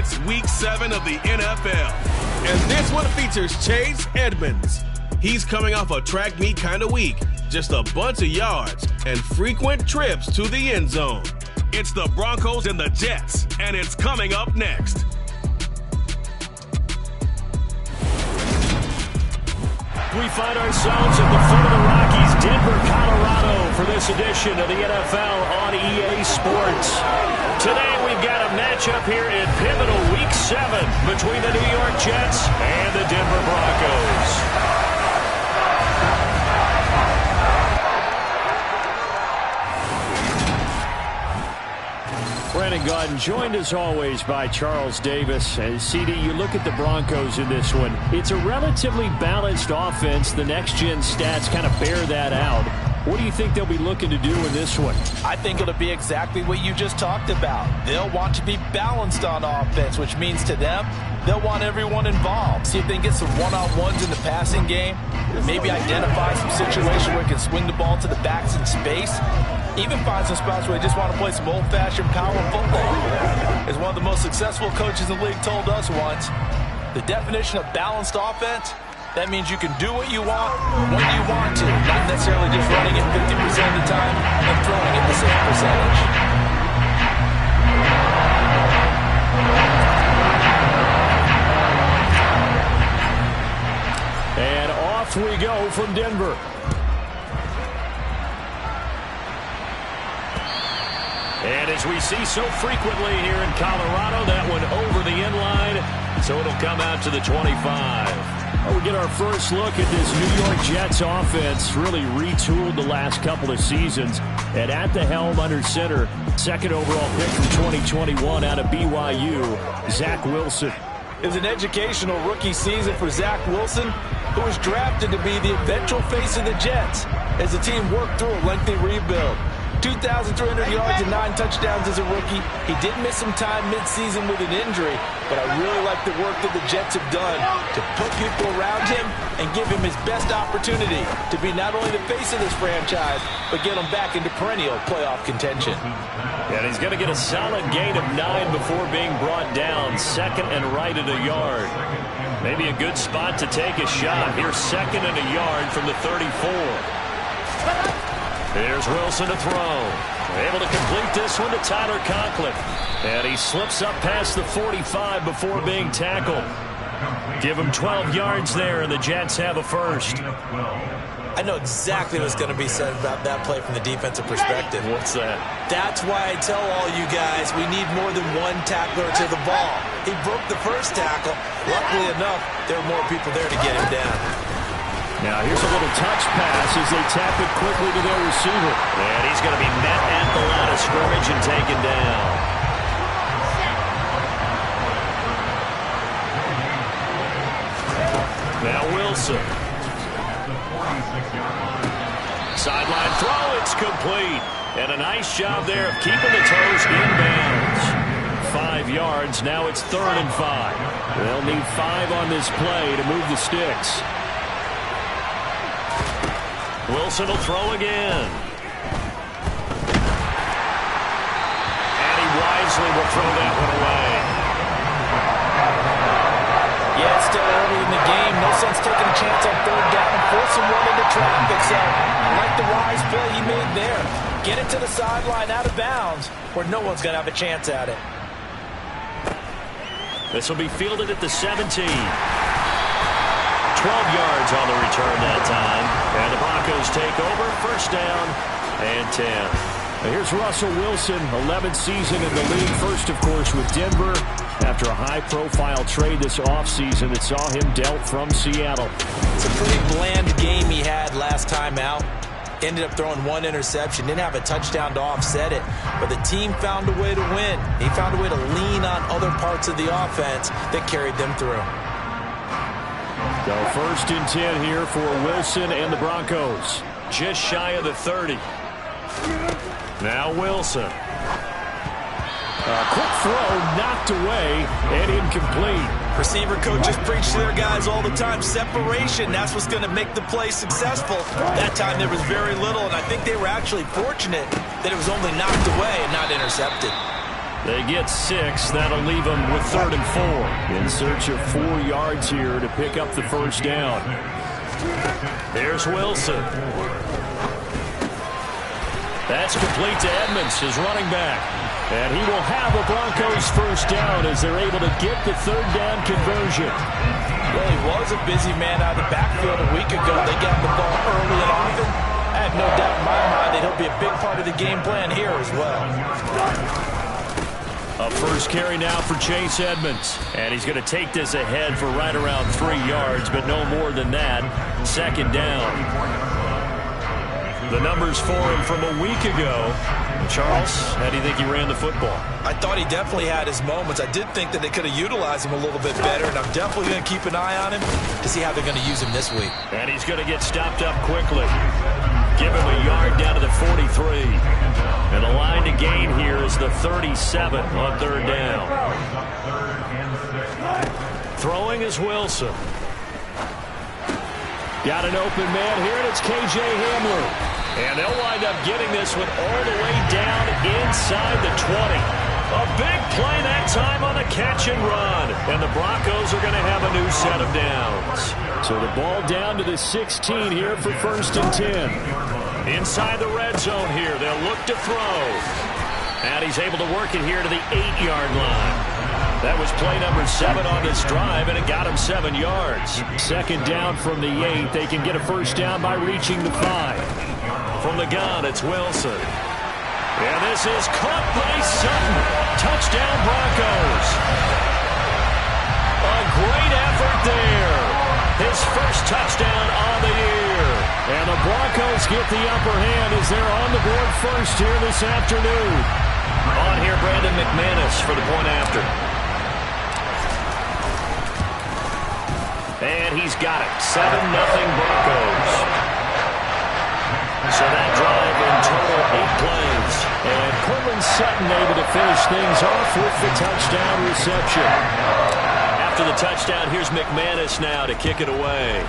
It's Week 7 of the NFL, and this one features Chase Edmonds. He's coming off a track meet kind of week, just a bunch of yards and frequent trips to the end zone. It's the Broncos and the Jets, and it's coming up next. We find ourselves at the foot of the Rockies, Denver, Colorado, for this edition of the NFL on EA Sports. Today we've got a matchup here in pivotal Week 7 between the New York Jets and the Denver Broncos. Brandon Gaudin joined as always by Charles Davis. And CD, you look at the Broncos in this one. It's a relatively balanced offense. The next-gen stats kind of bear that out. What do you think they'll be looking to do in this one? I think it'll be exactly what you just talked about. They'll want to be balanced on offense, which means to them, they'll want everyone involved. See if they can get some one-on-ones in the passing game. Maybe identify some situation where they can swing the ball to the backs in space. Even find some spots where they just want to play some old-fashioned power football. As one of the most successful coaches in the league told us once, the definition of balanced offense, that means you can do what you want when you want to, not necessarily just running it 50% of the time and throwing it the same percentage. And off we go from Denver. And as we see so frequently here in Colorado, that one over the end line, so it'll come out to the 25. We get our first look at this New York Jets offense, really retooled the last couple of seasons. And at the helm under center, second overall pick from 2021 out of BYU, Zach Wilson. It was an educational rookie season for Zach Wilson, who was drafted to be the eventual face of the Jets as the team worked through a lengthy rebuild. 2,300 yards and 9 touchdowns as a rookie. He did miss some time mid-season with an injury, but I really like the work that the Jets have done to put people around him and give him his best opportunity to be not only the face of this franchise, but get him back into perennial playoff contention. And he's going to get a solid gain of 9 before being brought down, second and right at a yard. Maybe a good spot to take a shot. Here's second and a yard from the 34. Here's Wilson to throw. Able to complete this one to Tyler Conklin. And he slips up past the 45 before being tackled. Give him 12 yards there, and the Jets have a first. I know exactly what's going to be said about that play from the defensive perspective. What's that? That's why I tell all you guys we need more than one tackler to the ball. He broke the first tackle. Luckily enough, there were more people there to get him down. Now here's a little touch pass as they tap it quickly to their receiver. And he's going to be met at the line of scrimmage and taken down. Now Wilson. Sideline throw, it's complete. And a nice job there of keeping the toes inbounds. 5 yards, now it's 3rd and 5. They'll need 5 on this play to move the sticks. Wilson will throw again. And he wisely will throw that one away. Yeah, it's still early in the game. No sense taking a chance on 3rd down and forcing one into traffic. So I like the wise play he made there. Get it to the sideline out of bounds where no one's going to have a chance at it. This will be fielded at the 17. 12 yards on the return that time. And the Broncos take over, first down and 10. Now here's Russell Wilson, 11th season in the league. First, of course, with Denver after a high-profile trade this offseason that saw him dealt from Seattle. It's a pretty bland game he had last time out. Ended up throwing 1 interception. Didn't have a touchdown to offset it. But the team found a way to win. He found a way to lean on other parts of the offense that carried them through. So first and 10 here for Wilson and the Broncos. Just shy of the 30. Now Wilson. A quick throw knocked away and incomplete. Receiver coaches preach to their guys all the time. Separation, that's what's going to make the play successful. That time there was very little, and I think they were actually fortunate that it was only knocked away and not intercepted. They get 6. That'll leave them with 3rd and 4. In search of 4 yards here to pick up the first down. Here's Wilson. That's complete to Edmonds, his running back. And he will have a Broncos first down as they're able to get the 3rd down conversion. Well, he was a busy man out of the backfield a week ago. They got the ball early and often. I have no doubt in my mind that he'll be a big part of the game plan here as well. A first carry now for Chase Edmonds. And he's going to take this ahead for right around 3 yards, but no more than that. 2nd down. The numbers for him from a week ago. Charles, how do you think he ran the football? I thought he definitely had his moments. I did think that they could have utilized him a little bit better, and I'm definitely going to keep an eye on him to see how they're going to use him this week. And he's going to get stopped up quickly. Give him a yard down to the 43. And the line to gain here is the 37 on 3rd down. Throwing is Wilson. Got an open man here, and it's K.J. Hamler. And they'll wind up getting this one all the way down inside the 20. A big play that time on the catch and run. And the Broncos are going to have a new set of downs. So the ball down to the 16 here for 1st and 10. Inside the red zone here, they'll look to throw. And he's able to work it here to the 8-yard line. That was play number 7 on this drive, and it got him 7 yards. 2nd down from the 8. They can get a first down by reaching the 5. From the gun, it's Wilson. And this is caught by Sutton. Touchdown, Broncos. A great effort there. His first touchdown on the year. And the Broncos get the upper hand as they're on the board first here this afternoon. On here, Brandon McManus for the point after. And he's got it. 7-0 Broncos. So that drive in total 8 plays. And Courtland Sutton able to finish things off with the touchdown reception. After the touchdown, here's McManus now to kick it away.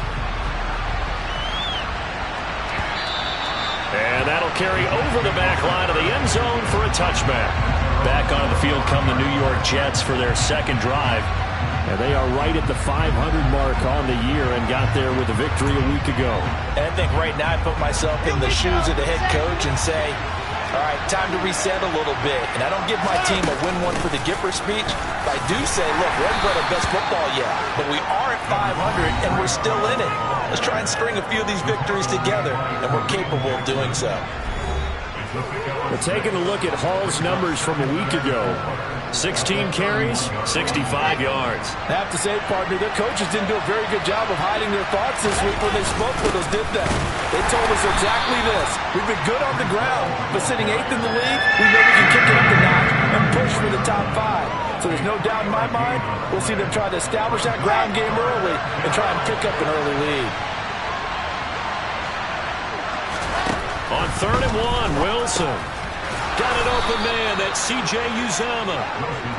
And that'll carry over the back line of the end zone for a touchback. Back onto the field come the New York Jets for their 2nd drive. And they are right at the 500 mark on the year and got there with a victory a week ago. And I think right now I put myself in the shoes of the head coach and say, all right, time to reset a little bit. And I don't give my team a win one for the Gipper speech, but I do say, look, we haven't played our best football yet, but we are at 500 and we're still in it. Let's try and string a few of these victories together, and we're capable of doing so. We're taking a look at Hall's numbers from a week ago. 16 carries, 65 yards. I have to say, partner, their coaches didn't do a very good job of hiding their thoughts this week when they spoke with us, did they? They told us exactly this. We've been good on the ground, but sitting 8th in the league, we know we can kick it up the notch and push for the top 5. So there's no doubt in my mind, we'll see them try to establish that ground game early and try and pick up an early lead. On 3rd and 1, Wilson. Got an open man, that's C.J. Uzomah.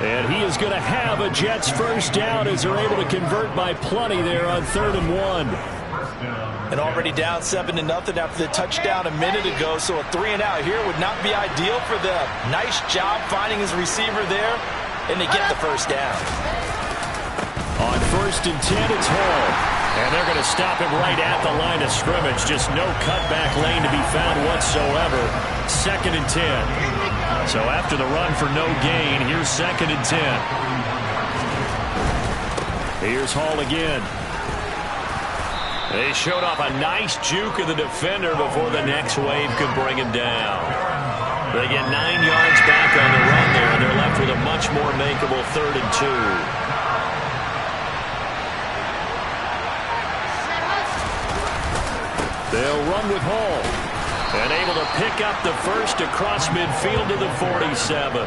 And he is going to have a Jets first down as they're able to convert by plenty there on 3rd and 1. And already down 7-0 after the touchdown a minute ago, so a 3-and-out here would not be ideal for them. Nice job finding his receiver there, and they get the first down. On 1st and 10, it's Hall. And they're going to stop him right at the line of scrimmage. Just no cutback lane to be found whatsoever. 2nd and 10. So after the run for no gain, here's 2nd and 10. Here's Hall again. They showed off a nice juke of the defender before the next wave could bring him down. They get 9 yards back on the run there, and they're left with a much more makeable 3rd and 2. They'll run with Hall. And able to pick up the first across midfield to the 47.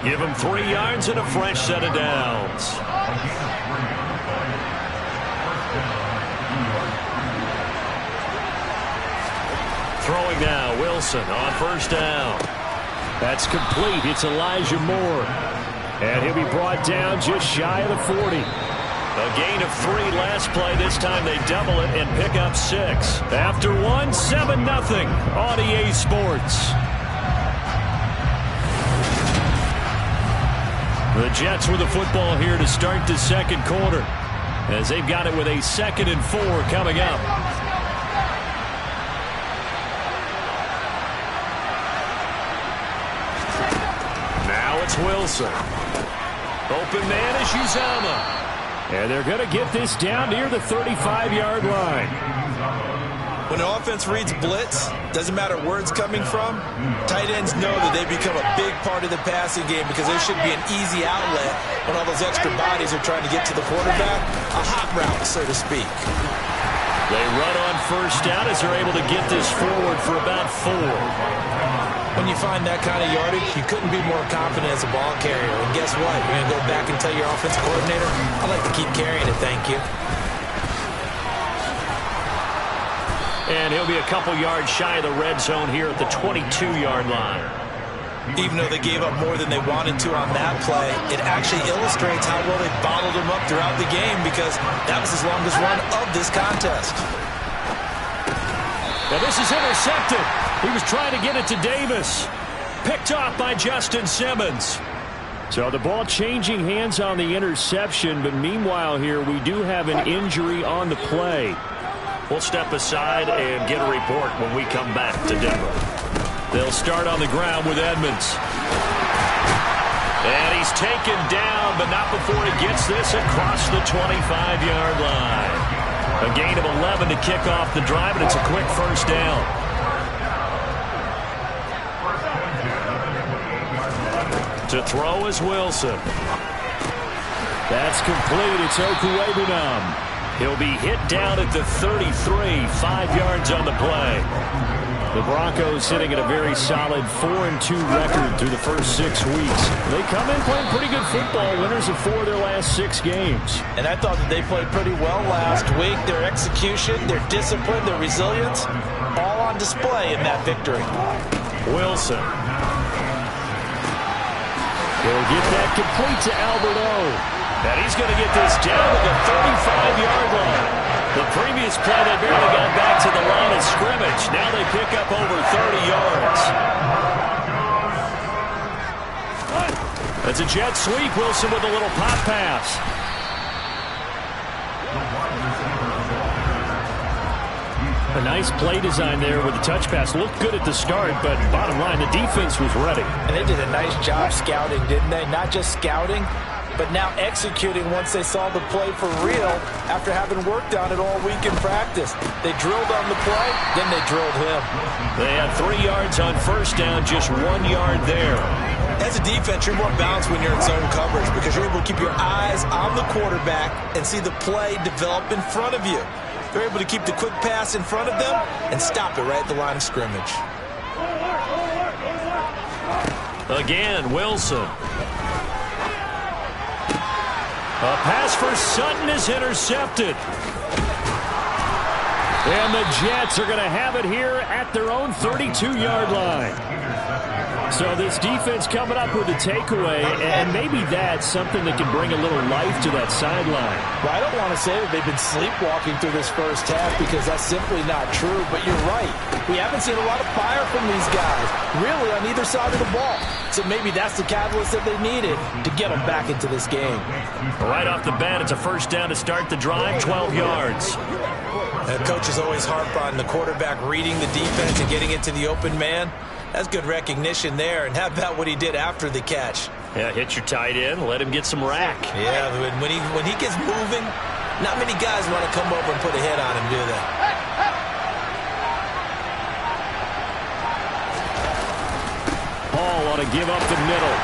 Give him 3 yards and a fresh set of downs. Throwing now, Wilson on 1st down. That's complete. It's Elijah Moore. And he'll be brought down just shy of the 40. A gain of 3 last play. This time they double it and pick up 6. After 1, 7-0 on EA Sports. The Jets with the football here to start the second quarter, as they've got it with a 2nd and 4 coming up. Now it's Wilson. Open man is Uzomah. And they're going to get this down near the 35-yard line. When an offense reads blitz, doesn't matter where it's coming from, tight ends know that they become a big part of the passing game because there should be an easy outlet when all those extra bodies are trying to get to the quarterback. A hot route, so to speak. They run on first down as they're able to get this forward for about 4. When you find that kind of yardage, you couldn't be more confident as a ball carrier. And guess what? You're going to go back and tell your offensive coordinator, I'd like to keep carrying it, thank you. And he'll be a couple yards shy of the red zone here at the 22-yard line. Even though they gave up more than they wanted to on that play, it actually illustrates how well they bottled him up throughout the game because that was his longest run of this contest. Now this is intercepted. He was trying to get it to Davis. Picked off by Justin Simmons. So the ball changing hands on the interception, but meanwhile here we do have an injury on the play. We'll step aside and get a report when we come back to Denver. They'll start on the ground with Edmonds. And he's taken down, but not before he gets this across the 25-yard line. A gain of 11 to kick off the drive, and it's a quick first down. To throw is Wilson. That's complete. It's Okuwebunam. He'll be hit down at the 33, 5 yards on the play. The Broncos sitting at a very solid 4-2 record through the first 6 weeks. They come in playing pretty good football, winners of 4 of their last 6 games. And I thought that they played pretty well last week. Their execution, their discipline, their resilience, all on display in that victory. Wilson. He'll get that complete to Alberto. And he's going to get this down to the 35-yard line. The previous play, they barely got back to the line of scrimmage. Now they pick up over 30 yards. That's a jet sweep. Wilson with a little pop pass. A nice play design there with the touch pass. Looked good at the start, but bottom line, the defense was ready. And they did a nice job scouting, didn't they? Not just scouting, but now executing once they saw the play for real after having worked on it all week in practice. They drilled on the play, then they drilled him. They had 3 yards on first down, just 1 yard there. As a defense, you're more balanced when you're in zone coverage because you're able to keep your eyes on the quarterback and see the play develop in front of you. They're able to keep the quick pass in front of them and stop it right at the line of scrimmage. Again, Wilson. A pass for Sutton is intercepted. And the Jets are going to have it here at their own 32-yard line. So this defense coming up with a takeaway, and maybe that's something that can bring a little life to that sideline. Well, I don't want to say that they've been sleepwalking through this first half because that's simply not true, but you're right. We haven't seen a lot of fire from these guys, really, on either side of the ball. So maybe that's the catalyst that they needed to get them back into this game. Right off the bat, it's a first down to start the drive, 12 yards. Coaches always harp on the quarterback reading the defense and getting it to the open man. That's good recognition there. And how about what he did after the catch? Yeah, hit your tight end, let him get some rack. Yeah, when he gets moving, not many guys want to come over and put a hit on him, do they? Paul ought to give up the middle.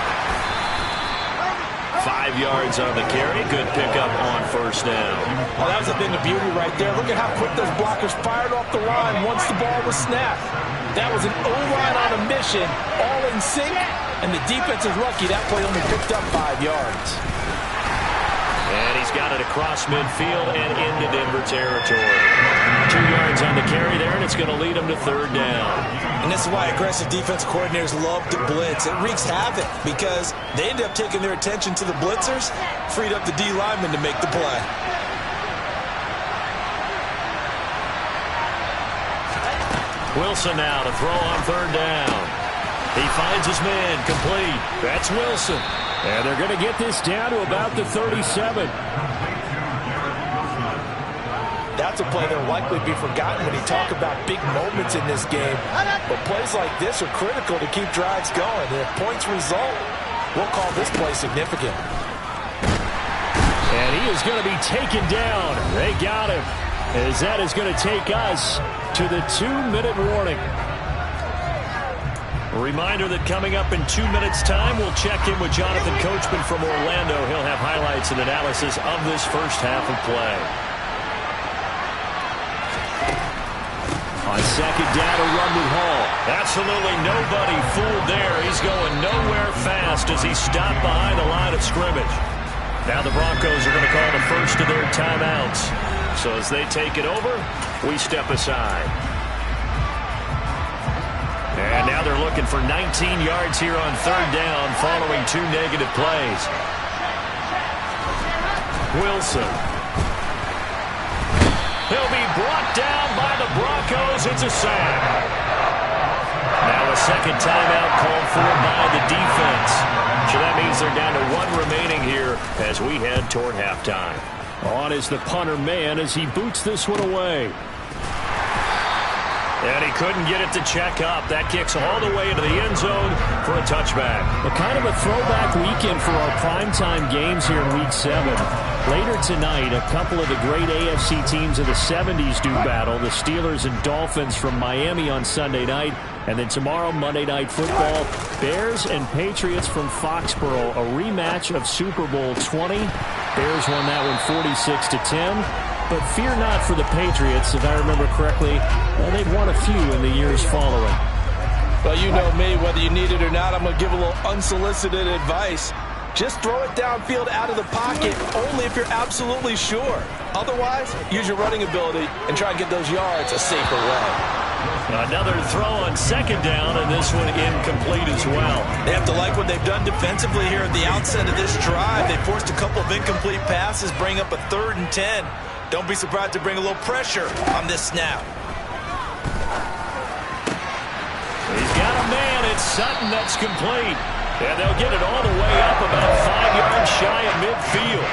5 yards on the carry. Good pickup on first down. Well, that was a thing of beauty right there. Look at how quick those blockers fired off the line once the ball was snapped. That was an O-line on a mission, all in sync, and the defense is lucky that play only picked up 5 yards. And he's got it across midfield and into Denver territory. 2 yards on the carry there, and it's going to lead him to third down. And this is why aggressive defense coordinators love to blitz. It wreaks havoc because they end up taking their attention to the blitzers, freed up the D lineman to make the play. Wilson now to throw on third down. He finds his man, complete. That's Wilson. And they're going to get this down to about the 37. That's a play that will likely be forgotten when you talk about big moments in this game. But plays like this are critical to keep drives going. And if points result, we'll call this play significant. And he is going to be taken down. They got him. As that is going to take us to the 2-minute warning. A reminder that coming up in 2 minutes' time, we'll check in with Jonathan Coachman from Orlando. He'll have highlights and analysis of this first half of play. On second down, a run with Hall. Absolutely nobody fooled there. He's going nowhere fast as he stopped behind the line of scrimmage. Now the Broncos are going to call the first of their timeouts. So as they take it over, we step aside. And now they're looking for 19 yards here on third down following 2 negative plays. Wilson. He'll be brought down by the Broncos. It's a sack. Now a second timeout called for by the defense. So that means they're down to 1 remaining here as we head toward halftime. On is the punter man as he boots this one away. And he couldn't get it to check up. That kicks all the way into the end zone for a touchback. A kind of a throwback weekend for our primetime games here in Week 7. Later tonight, a couple of the great AFC teams of the 70s do battle. The Steelers and Dolphins from Miami on Sunday night. And then tomorrow, Monday Night Football, Bears and Patriots from Foxborough. A rematch of Super Bowl 20. Bears won that one 46-10. But fear not for the Patriots. If I remember correctly, they've won a few in the years following. Well, you know me, whether you need it or not, I'm going to give a little unsolicited advice. Just throw it downfield out of the pocket, only if you're absolutely sure. Otherwise, use your running ability and try and get those yards a safer way. Another throw on second down, and this one incomplete as well. They have to like what they've done defensively here at the outset of this drive. They forced a couple of incomplete passes, bring up a 3rd and 10. Don't be surprised to bring a little pressure on this snap. He's got a man. It's Sutton that's complete. And they'll get it all the way up about 5 yards shy of midfield.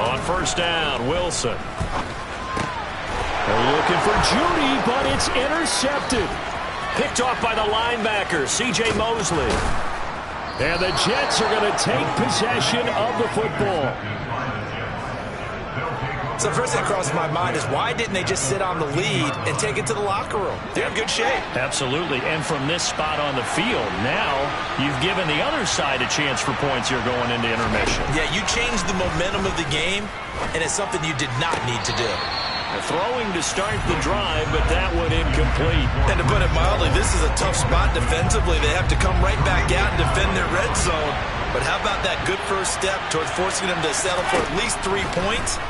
On first down, Wilson. They're looking for Judy, but it's intercepted. Picked off by the linebacker, C.J. Mosley. And the Jets are going to take possession of the football. So the first thing that crosses my mind is why didn't they just sit on the lead and take it to the locker room? They're in good shape. Absolutely. And from this spot on the field, now you've given the other side a chance for points here going into intermission. Yeah, you changed the momentum of the game, and it's something you did not need to do. Throwing to start the drive, but that one incomplete. And to put it mildly, this is a tough spot defensively. They have to come right back out and defend their red zone. But how about that good first step towards forcing them to settle for at least 3 points?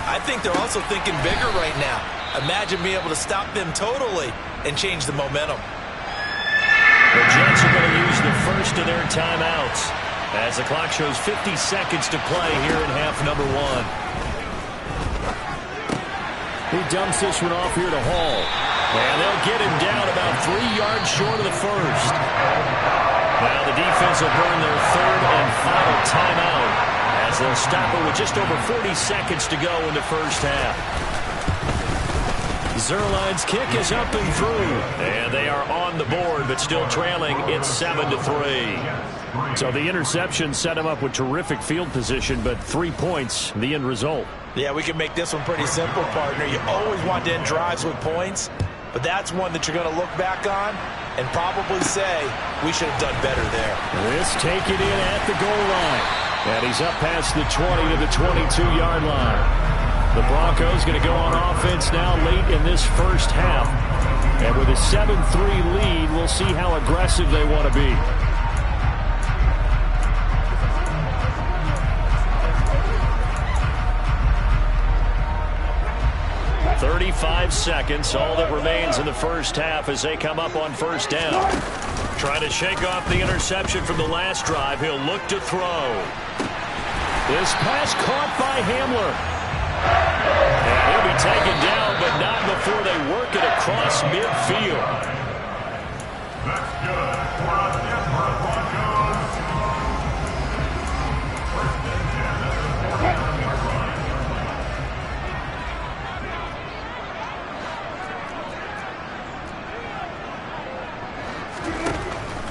I think they're also thinking bigger right now. Imagine being able to stop them totally and change the momentum. The Jets are going to use the first of their timeouts as the clock shows 50 seconds to play here in half number 1. He dumps this one off here to Hall. And they'll get him down about 3 yards short of the first. Now the defense will burn their 3rd and final timeout as they'll stop it with just over 40 seconds to go in the first half. Zerline's kick is up and through. And they are on the board, but still trailing. It's 7-3. So the interception set him up with terrific field position, but 3 points, the end result. Yeah, we can make this one pretty simple, partner. You always want to end drives with points, but that's one that you're going to look back on and probably say, we should have done better there. This taken in at the goal line. And he's up past the 20 to the 22-yard line. The Broncos going to go on offense now late in this first half. And with a 7-3 lead, we'll see how aggressive they want to be. 35 seconds, all that remains in the first half as they come up on first down. Trying to shake off the interception from the last drive. He'll look to throw. This pass caught by Hamler. And he'll be taken down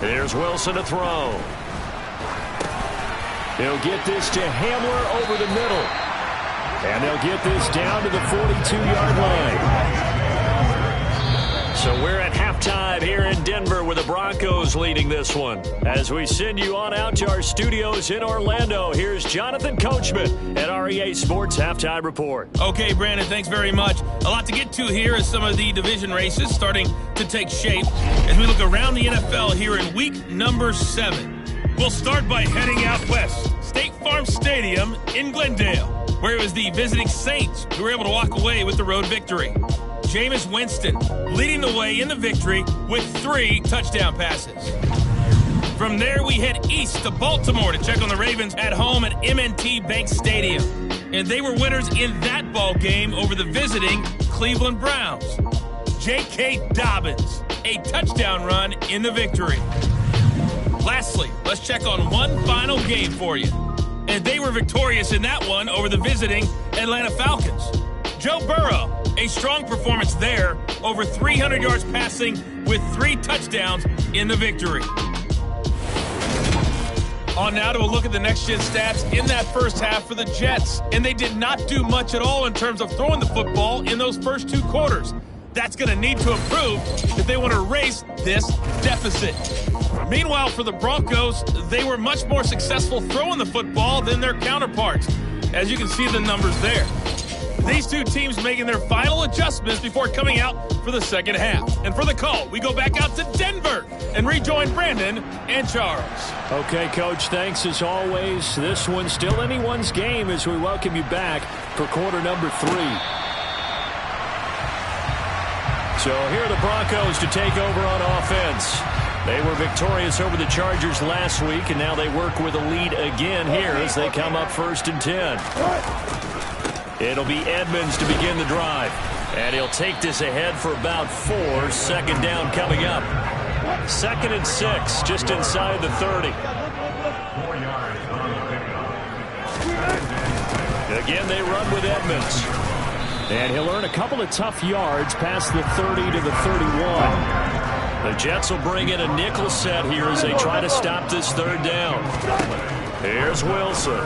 Here's Wilson to throw. He'll get this to Hamler over the middle. And they'll get this down to the 42-yard line. So we're at halftime here in Denver with the Broncos leading this one. As we send you on out to our studios in Orlando, here's Jonathan Coachman at REA Sports Halftime Report. Okay, Brandon, thanks very much. A lot to get to here as some of the division races starting to take shape as we look around the NFL here in week number 7. We'll start by heading out west, State Farm Stadium in Glendale, where it was the visiting Saints who were able to walk away with the road victory. Jameis Winston leading the way in the victory with 3 touchdown passes. From there, we head east to Baltimore to check on the Ravens at home at M&T Bank Stadium. And they were winners in that ball game over the visiting Cleveland Browns. J.K. Dobbins, a touchdown run in the victory. Lastly, let's check on one final game for you. And they were victorious in that one over the visiting Atlanta Falcons. Joe Burrow, a strong performance there, over 300 yards passing with 3 touchdowns in the victory. On now to a look at the next-gen stats in that first half for the Jets. And they did not do much at all in terms of throwing the football in those first 2 quarters. That's going to need to improve if they want to erase this deficit. Meanwhile, for the Broncos, they were much more successful throwing the football than their counterparts, as you can see the numbers there. These 2 teams making their final adjustments before coming out for the second half. And for the call, we go back out to Denver and rejoin Brandon and Charles. Okay, Coach, thanks as always. This one's still anyone's game as we welcome you back for quarter number 3. So here are the Broncos to take over on offense. They were victorious over the Chargers last week, and now they work with a lead again here as they come up 1st and 10. It'll be Edmonds to begin the drive. And he'll take this ahead for about 4. Second down coming up. 2nd and 6, just inside the 30. Again, they run with Edmonds. And he'll earn a couple of tough yards past the 30 to the 31. The Jets will bring in a nickel set here as they try to stop this 3rd down. Here's Wilson.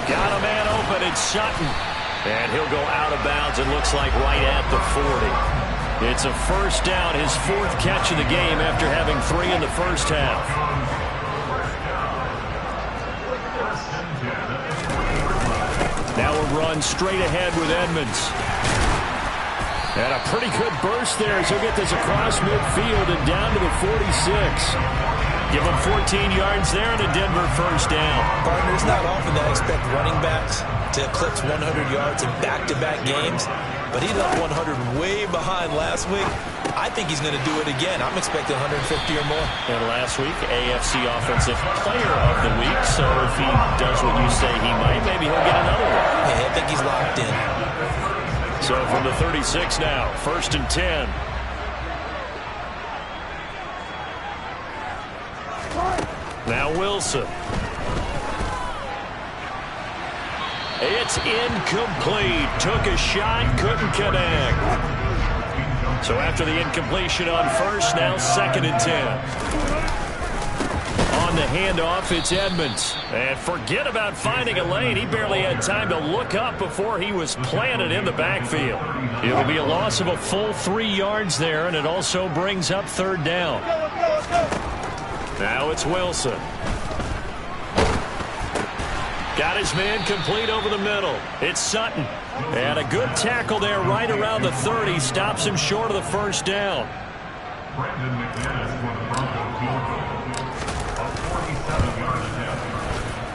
Got a man open, it's Sutton. And he'll go out of bounds, it looks like right at the 40. It's a first down, his 4th catch of the game after having 3 in the first half. Now a run straight ahead with Edmonds. And a pretty good burst there as he'll get this across midfield and down to the 46. Give him 14 yards there and a Denver first down. Partner, it's not often that I expect running backs to eclipse 100 yards in back-to-back games, but he left 100 way behind last week. I think he's going to do it again. I'm expecting 150 or more. And last week, AFC Offensive Player of the Week, so if he does what you say he might, maybe he'll get another one. Yeah, I think he's locked in. So from the 36 now, 1st and 10. Now Wilson. It's incomplete. Took a shot, couldn't connect. So after the incompletion on first, now 2nd and 10. On the handoff, it's Edmonds. And forget about finding a lane. He barely had time to look up before he was planted in the backfield. It'll be a loss of a full 3 yards there, and it also brings up 3rd down. Now it's Wilson. Got his man complete over the middle. It's Sutton. And a good tackle there right around the 30. Stops him short of the first down.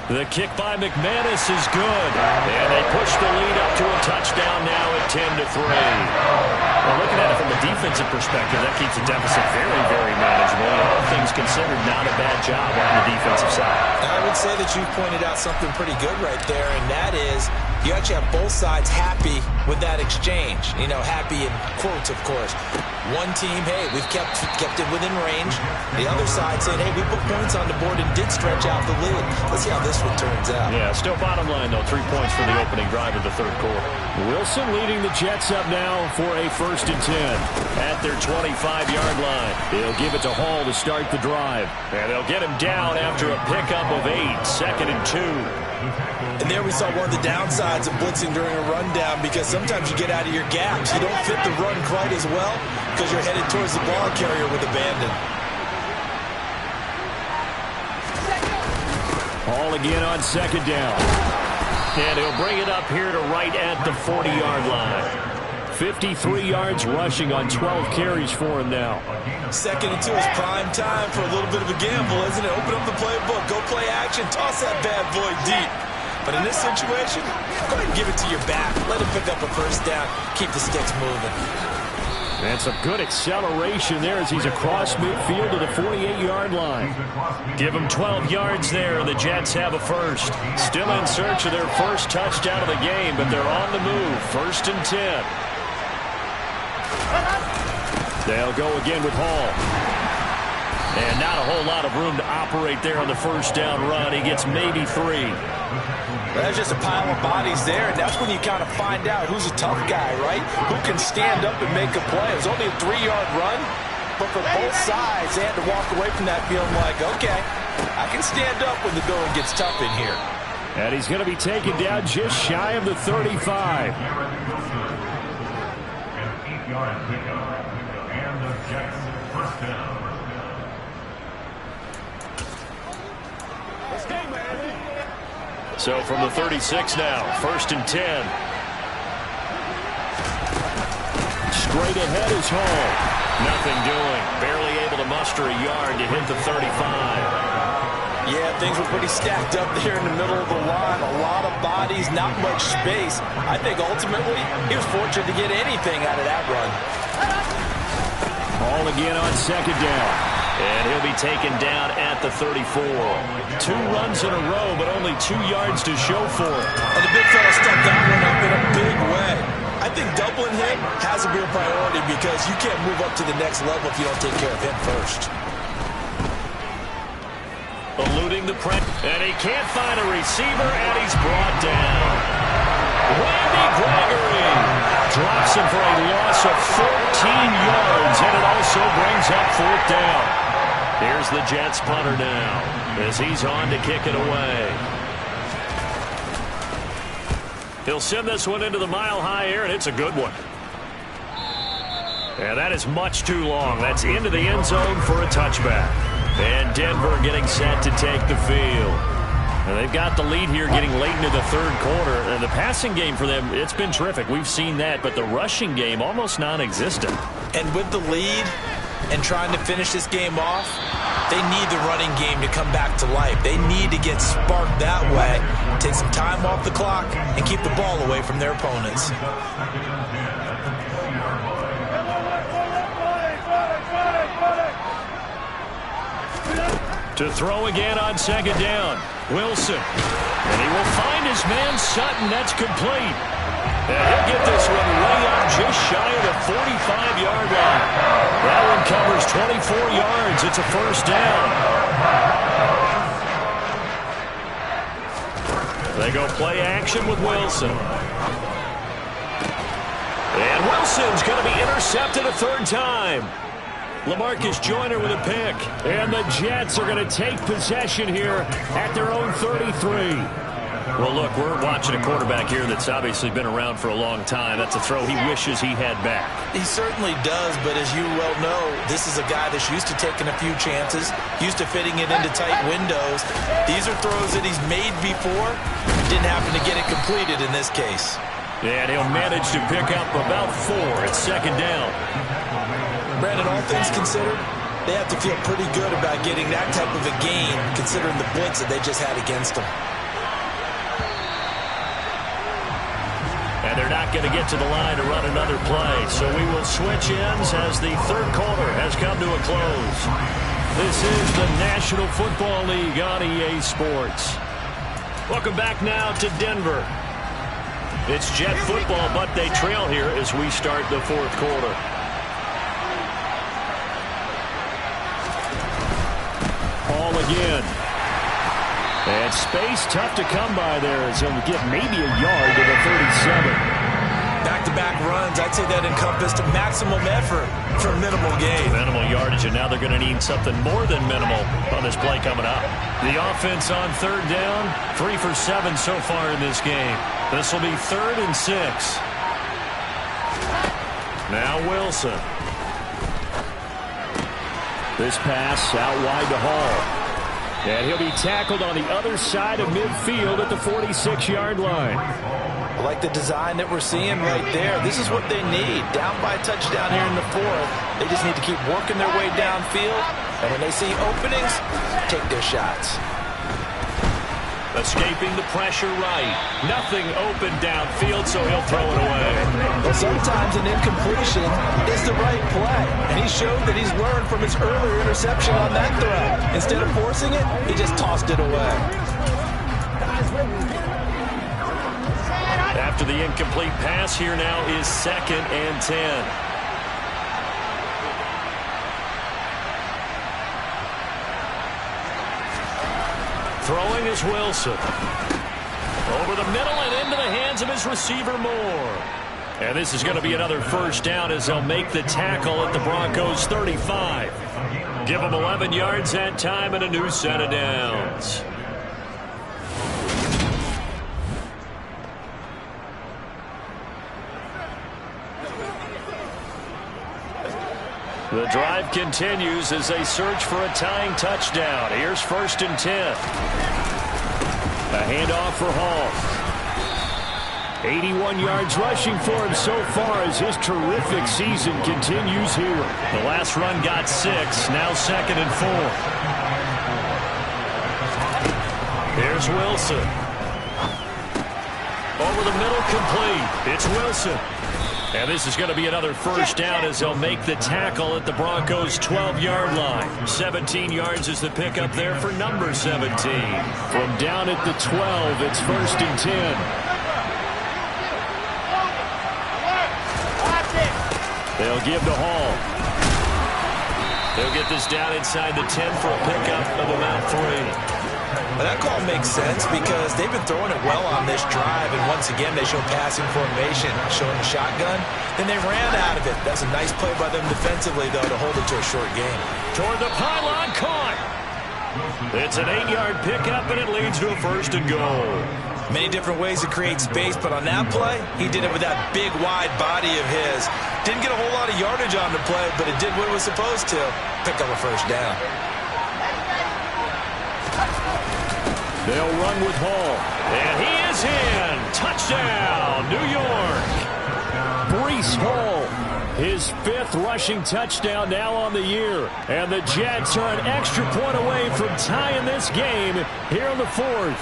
The kick by McManus is good. And they push the lead up to a touchdown now at 10-3. Well, looking at it from a defensive perspective, that keeps the deficit very, very manageable. All things considered, not a bad job on the defensive side. I would say that you've pointed out something pretty good right there, and that is you actually have both sides happy with that exchange. You know, happy in quotes, of course. One team, hey, we've kept it within range. The other side saying, hey, we put points on the board and did stretch out the lead. Let's see how this one turns out. Yeah, still bottom line, though. 3 points for the opening drive of the 3rd quarter. Wilson leading the Jets up now for a 1st and 10. at their 25-yard line. They'll give it to Hall to start the drive. And they'll get him down after a pickup of 8, 2nd and 2. And there we saw one of the downsides of blitzing during a rundown, because sometimes you get out of your gaps. You don't fit the run quite as well because you're headed towards the ball carrier with abandon. Hall again on 2nd down. And he'll bring it up here to right at the 40-yard line. 53 yards rushing on 12 carries for him now. 2nd and 2 is prime time for a little bit of a gamble, isn't it? Open up the playbook, go play action, toss that bad boy deep. But in this situation, go ahead and give it to your back. Let him pick up a first down. Keep the sticks moving. And some good acceleration there as he's across midfield to the 48-yard line. Give him 12 yards there, and the Jets have a first. Still in search of their first touchdown of the game, but they're on the move. 1st and 10. They'll go again with Hall. And not a whole lot of room to operate there on the first down run. He gets maybe 3. There's just a pile of bodies there, and that's when you kind of find out who's a tough guy, right? Who can stand up and make a play. It was only a 3-yard run, but for both sides, they had to walk away from that feeling like, okay, I can stand up when the going gets tough in here. And he's going to be taken down just shy of the 35. So from the 36 now, 1st and 10. Straight ahead is Hall. Nothing doing. Barely able to muster a yard to hit the 35. Yeah, things were pretty stacked up there in the middle of the line. A lot of bodies, not much space. I think ultimately he was fortunate to get anything out of that run. Hall again on 2nd down. And he'll be taken down at the 34. 2 runs in a row, but only 2 yards to show for it. And the big fella stuck that one up in a big way. I think doubling him has to be a priority, because you can't move up to the next level if you don't take care of him first. Eluding the press, and he can't find a receiver, and he's brought down. Randy Gregory drops him for a loss of 14 yards, and it also brings up 4th down. Here's the Jets punter now as he's on to kick it away. He'll send this one into the mile-high air, and it's a good one. And that is much too long. That's into the end zone for a touchback. And Denver getting set to take the field. And they've got the lead here getting late into the 3rd quarter. And the passing game for them, it's been terrific. We've seen that. But the rushing game, almost non-existent. And with the lead and trying to finish this game off, they need the running game to come back to life. They need to get sparked that way, take some time off the clock, and keep the ball away from their opponents. To throw again on 2nd down. Wilson. And he will find his man Sutton. That's complete. And he'll get this one way up just shy of the 45-yard line. That one covers 24 yards. It's a 1st down. They go play action with Wilson. And Wilson's going to be intercepted a 3rd time. LaMarcus Joyner with a pick. And the Jets are going to take possession here at their own 33. Well, look, we're watching a quarterback here that's obviously been around for a long time. That's a throw he wishes he had back. He certainly does, but as you well know, this is a guy that's used to taking a few chances, used to fitting it into tight windows. These are throws that he's made before, didn't happen to get it completed in this case. And he'll manage to pick up about 4 at 2nd down. Brandon, all things considered, they have to feel pretty good about getting that type of a gain, considering the blitz that they just had against them. And they're not going to get to the line to run another play. So we will switch ends as the 3rd quarter has come to a close. This is the National Football League on EA Sports. Welcome back now to Denver. It's Jet football, but they trail here as we start the 4th quarter. Ball again. And space tough to come by there as he'll get maybe a yard to the 37. back-to-back runs, I'd say that encompassed maximum effort for minimal gain. Minimal yardage, and now they're going to need something more than minimal on this play coming up. The offense on third down, 3 for 7 so far in this game. This will be 3rd and 6. Now Wilson. This pass out wide to Hall. And he'll be tackled on the other side of midfield at the 46-yard line. I like the design that we're seeing right there. This is what they need. Down by a touchdown here in the 4th. They just need to keep working their way downfield. And when they see openings, take their shots. Escaping the pressure right. Nothing open downfield, so he'll throw it away. Well, sometimes an incompletion is the right play. And he showed that he's learned from his earlier interception on that throw. Instead of forcing it, he just tossed it away. After the incomplete pass, here now is 2nd and 10. Throwing is Wilson. Over the middle and into the hands of his receiver Moore. And this is going to be another first down as they'll make the tackle at the Broncos 35. Give them 11 yards that time and a new set of downs. The drive continues as they search for a tying touchdown. Here's 1st and 10. A handoff for Hall. 81 yards rushing for him so far as his terrific season continues here. The last run got 6, now 2nd and 4. Here's Wilson. Over the middle, complete. It's Wilson. And this is going to be another first down as they'll make the tackle at the Broncos' 12-yard line. 17 yards is the pickup there for number 17. From down at the 12, it's 1st and 10. They'll give to Hall. They'll get this down inside the 10 for a pickup of about 3. Well, that call makes sense because they've been throwing it well on this drive, and once again they show passing formation, showing the shotgun. Then they ran out of it. That's a nice play by them defensively, though, to hold it to a short game. Toward the pylon, caught. It's an 8-yard pickup, and it leads to a 1st and goal. Many different ways to create space, but on that play, he did it with that big, wide body of his. Didn't get a whole lot of yardage on the play, but it did what it was supposed to. Pick up a first down. They'll run with Hall. And he is in. Touchdown, New York. Breece Hall, his 5th rushing touchdown now on the year. And the Jets are an extra point away from tying this game here in the 4th.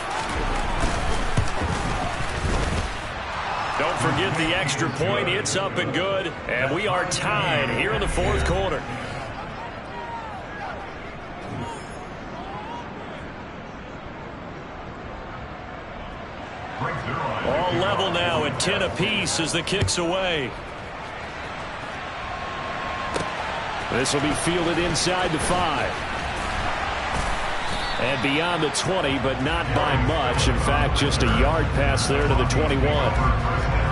Don't forget the extra point. It's up and good. And we are tied here in the 4th quarter. All level now at 10 apiece as the kick's away. This will be fielded inside the 5. And beyond the 20, but not by much. In fact, just a yard pass there to the 21.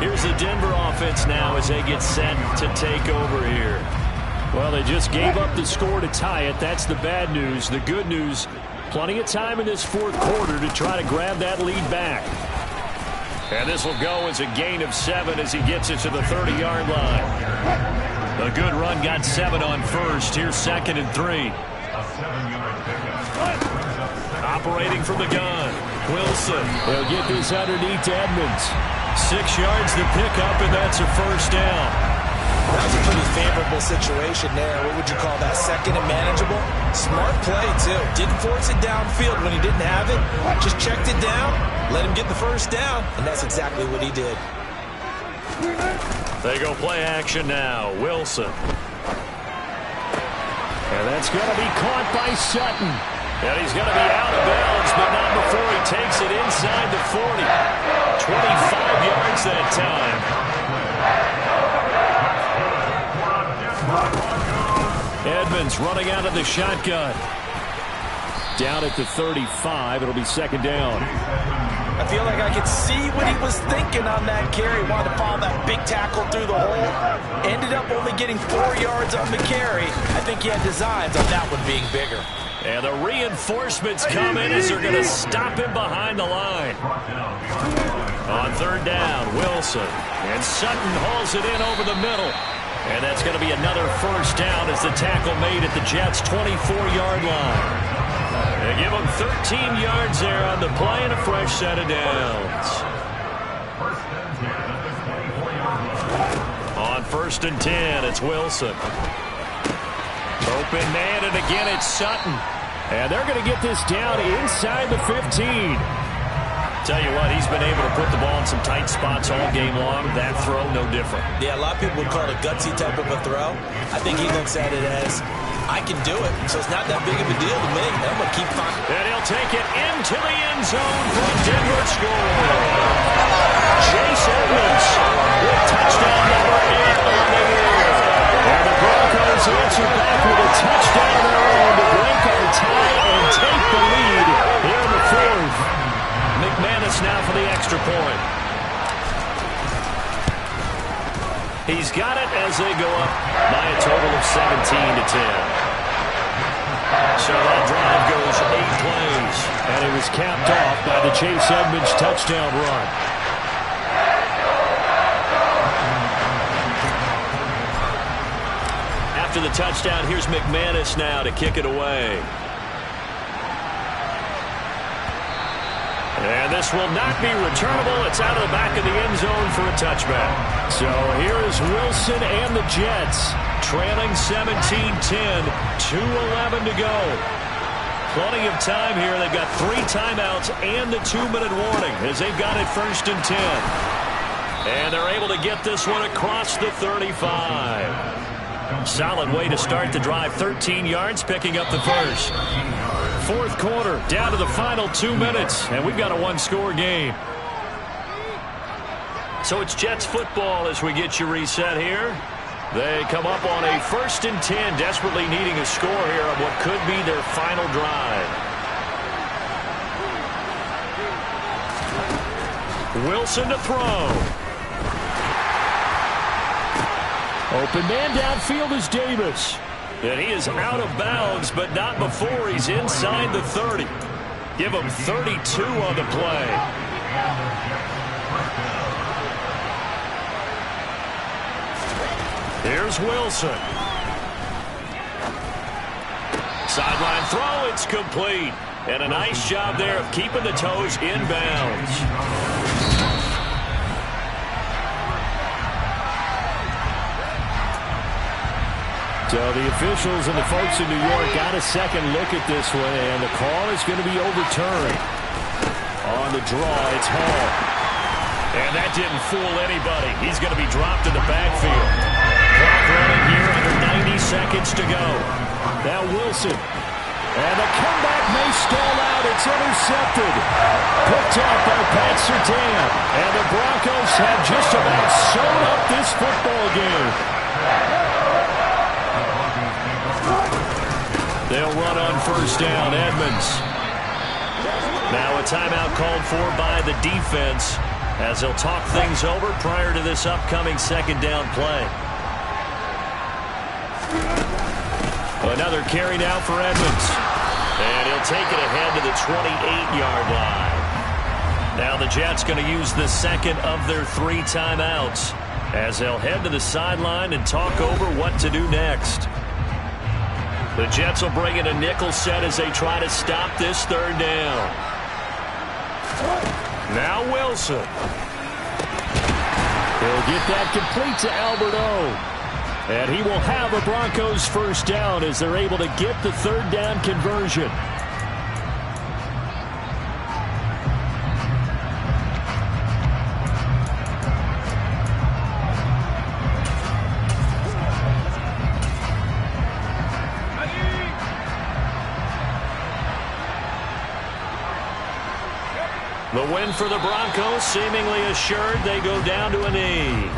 Here's the Denver offense now as they get set to take over here. Well, they just gave up the score to tie it. That's the bad news. The good news, plenty of time in this 4th quarter to try to grab that lead back. And this will go as a gain of 7 as he gets it to the 30-yard line. A good run got 7 on 1st. Here's 2nd and 3. Operating from the gun. Wilson. They'll get this underneath to Edmonds. 6 yards to pick up, and that's a first down. That was a pretty favorable situation there. What would you call that? 2nd and manageable? Smart play, too. Didn't force it downfield when he didn't have it. Just checked it down, let him get the first down, and that's exactly what he did. They go play action now. Wilson. And that's going to be caught by Sutton. And he's going to be out of bounds, but not before he takes it inside the 40. 25 yards that time. Edmonds running out of the shotgun. Down at the 35. It'll be 2nd down. I feel like I could see what he was thinking on that carry. Wanted to follow that big tackle through the hole. Ended up only getting 4 yards on the carry. I think he had designs on that one being bigger. And the reinforcements come in as they're going to stop him behind the line. On third down, Wilson. And Sutton hauls it in over the middle. And that's going to be another first down as the tackle made at the Jets' 24-yard line. They give him 13 yards there on the play and a fresh set of downs. On 1st and 10, it's Wilson. Open man, and again it's Sutton. And they're going to get this down inside the 15. Tell you what, he's been able to put the ball in some tight spots all game long. That throw, no different. Yeah, a lot of people would call it a gutsy type of a throw. I think he looks at it as, I can do it, so it's not that big of a deal to me. I'm going to keep finding. And he'll take it into the end zone for a Denver score. Chase Edmonds with touchdown number 8 on the year. And the Broncos answer back with a touchdown of their own to break our tie and take the lead here in the 4th. McManus now for the extra point. He's got it as they go up by a total of 17-10. So that drive goes 8 plays, and it was capped off by the Chase Edmonds touchdown run. After the touchdown, here's McManus now to kick it away. And this will not be returnable. It's out of the back of the end zone for a touchback. So here is Wilson and the Jets trailing 17-10, 2:11 to go. Plenty of time here. They've got 3 timeouts and the 2-minute warning as they've got it 1st and 10. And they're able to get this one across the 35. Solid way to start the drive. 13 yards, picking up the first. 4th quarter, down to the final 2 minutes, and we've got a 1-score game. So it's Jets football as we get you reset here. They come up on a 1st and 10, desperately needing a score here on what could be their final drive. Wilson to throw. Open man downfield is Davis. And he is out of bounds, but not before he's inside the 30. Give him 32 on the play. Here's Wilson. Sideline throw, it's complete. And a nice job there of keeping the toes in bounds. So the officials and the folks in New York got a second look at this one, and the call is going to be overturned. On the draw, it's Hall. And that didn't fool anybody. He's going to be dropped in the backfield. Clock running here under 90 seconds to go. Now Wilson. And the comeback may stall out. It's intercepted. Picked off by Pat Surtain. And the Broncos have just about sewn up this football game. They'll run on 1st down, Edmonds. Now a timeout called for by the defense as they'll talk things over prior to this upcoming 2nd down play. Another carry now for Edmonds. And he'll take it ahead to the 28-yard line. Now the Jets going to use the 2nd of their 3 timeouts as they'll head to the sideline and talk over what to do next. The Jets will bring in a nickel set as they try to stop this 3rd down. Now Wilson. He'll get that complete to Albert O. And he will have a Broncos 1st down as they're able to get the 3rd down conversion. The win for the Broncos seemingly assured. They go down to a knee.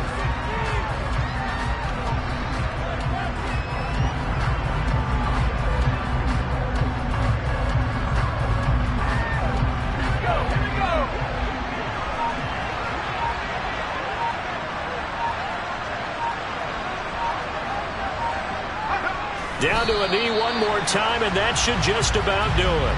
Down to a knee one more time, and that should just about do it.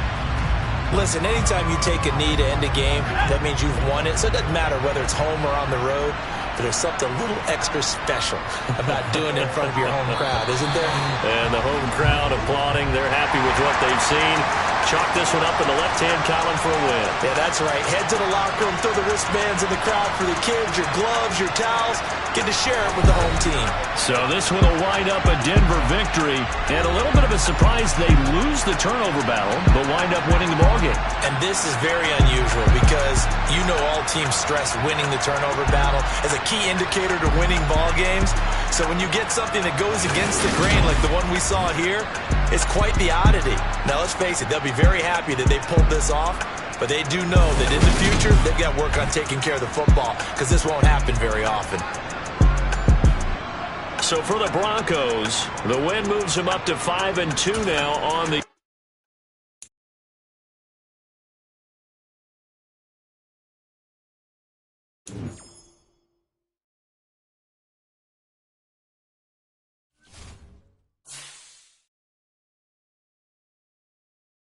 Listen, anytime you take a knee to end a game, that means you've won it. So it doesn't matter whether it's home or on the road. But there's something a little extra special about doing it in front of your home crowd, isn't there? And the home crowd applauding. They're happy with what they've seen. Chalk this one up in the left-hand column for a win. Yeah, that's right. Head to the locker room, throw the wristbands in the crowd for the kids, your gloves, your towels. Get to share it with the home team. So this one will wind up a Denver victory. And a little bit of a surprise, they lose the turnover battle, but wind up winning the ballgame. And this is very unusual because you know all teams stress winning the turnover battle as a key indicator to winning ball games. So when you get something that goes against the grain like the one we saw here, it's quite the oddity. Now let's face it, they'll be very happy that they pulled this off, but they do know that in the future they've got work on taking care of the football because this won't happen very often. So for the Broncos, the win moves them up to 5-2 now on the